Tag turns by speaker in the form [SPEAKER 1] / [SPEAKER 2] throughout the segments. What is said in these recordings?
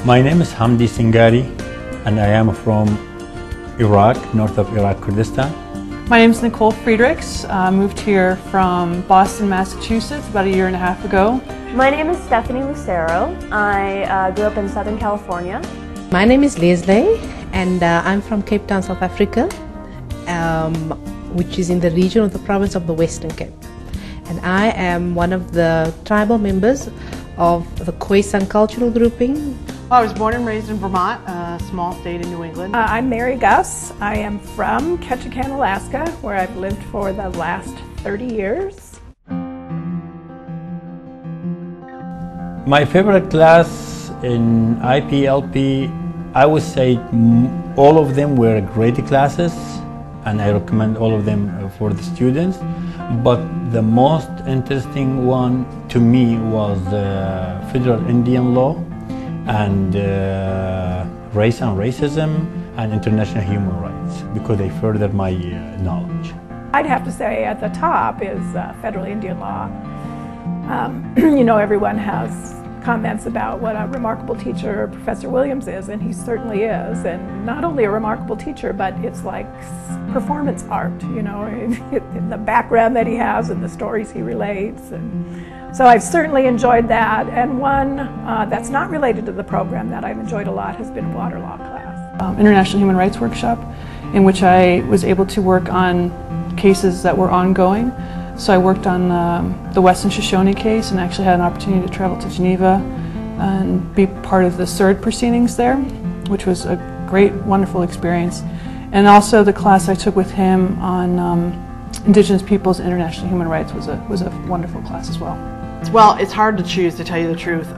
[SPEAKER 1] My name is Hamdi Singari and I am from Iraq, north of Iraq, Kurdistan.
[SPEAKER 2] My name is Nicole Friedrichs. I moved here from Boston, Massachusetts about 1.5 years ago.
[SPEAKER 3] My name is Stephanie Lucero. I grew up in Southern California.
[SPEAKER 4] My name is Leslie and I'm from Cape Town, South Africa, which is in the region of the province of the Western Cape. And I am one of the tribal members of the Khoisan cultural grouping.
[SPEAKER 5] I was born and raised in Vermont, a small state in New England.
[SPEAKER 6] I'm Mary Gus. I am from Ketchikan, Alaska, where I've lived for the last 30 years.
[SPEAKER 1] My favorite class in IPLP, I would say all of them were great classes and I recommend all of them for the students. But the most interesting one to me was Federal Indian Law and Race and Racism and International Human Rights, because they further my knowledge.
[SPEAKER 6] I'd have to say at the top is Federal Indian Law. You know, everyone has comments about what a remarkable teacher Professor Williams is, and he certainly is. And not only a remarkable teacher, but it's like performance art, you know, in the background that he has and the stories he relates. And so I've certainly enjoyed that. And one that's not related to the program that I've enjoyed a lot has been water law class.
[SPEAKER 2] International Human Rights Workshop, in which I was able to work on cases that were ongoing. So I worked on the Weston Shoshone case and actually had an opportunity to travel to Geneva and be part of the CERD proceedings there, which was a great, wonderful experience. And also the class I took with him on Indigenous Peoples and International Human Rights was a wonderful class as well.
[SPEAKER 5] Well, it's hard to choose, to tell you the truth.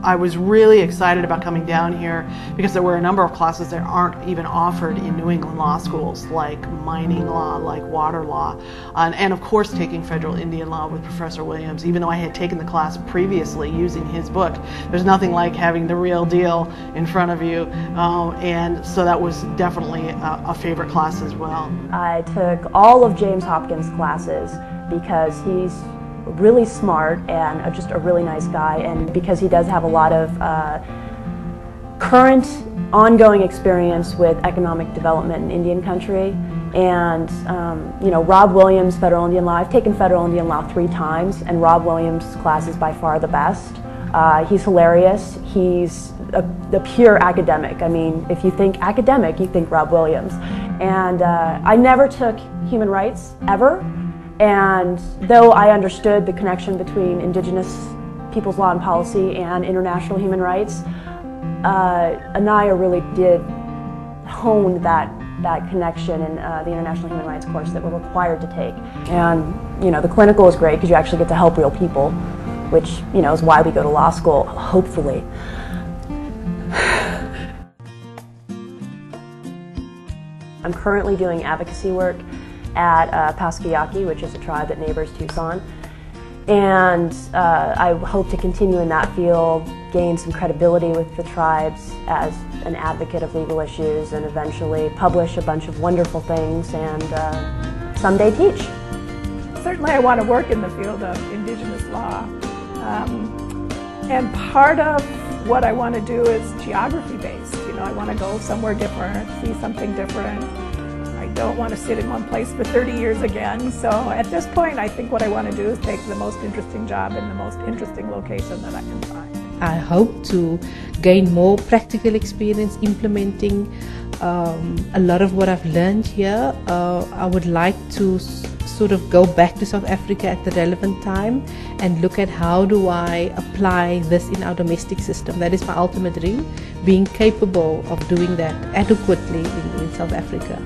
[SPEAKER 5] I was really excited about coming down here because there were a number of classes that aren't even offered in New England law schools, like mining law, like water law, and of course taking Federal Indian Law with Professor Williams. Even though I had taken the class previously using his book, there's nothing like having the real deal in front of you, and so that was definitely a favorite class as well.
[SPEAKER 3] I took all of James Hopkins' classes because he's really smart and just a really nice guy, and because he does have a lot of current ongoing experience with economic development in Indian country. And you know, Rob Williams, Federal Indian Law, I've taken Federal Indian Law 3 times, and Rob Williams' class is by far the best. He's hilarious. He's the pure academic. I mean, if you think academic, you think Rob Williams. And I never took human rights, ever. And though I understood the connection between Indigenous people's law and policy and international human rights, Anaya really did hone that connection in the international human rights course that we're required to take. And you know, the clinical is great because you actually get to help real people, which you know is why we go to law school, hopefully. I'm currently doing advocacy work at Pasquayaqui, which is a tribe that neighbors Tucson. And I hope to continue in that field, gain some credibility with the tribes as an advocate of legal issues, and eventually publish a bunch of wonderful things and someday teach.
[SPEAKER 6] Certainly I want to work in the field of Indigenous law. And part of what I want to do is geography-based. You know, I want to go somewhere different, see something different. I don't want to sit in one place for 30 years again. So at this point, I think what I want to do is take the most interesting job in the most interesting location that I can find.
[SPEAKER 4] I hope to gain more practical experience implementing a lot of what I've learned here. I would like to sort of go back to South Africa at the relevant time and look at how do I apply this in our domestic system. That is my ultimate dream, being capable of doing that adequately in South Africa.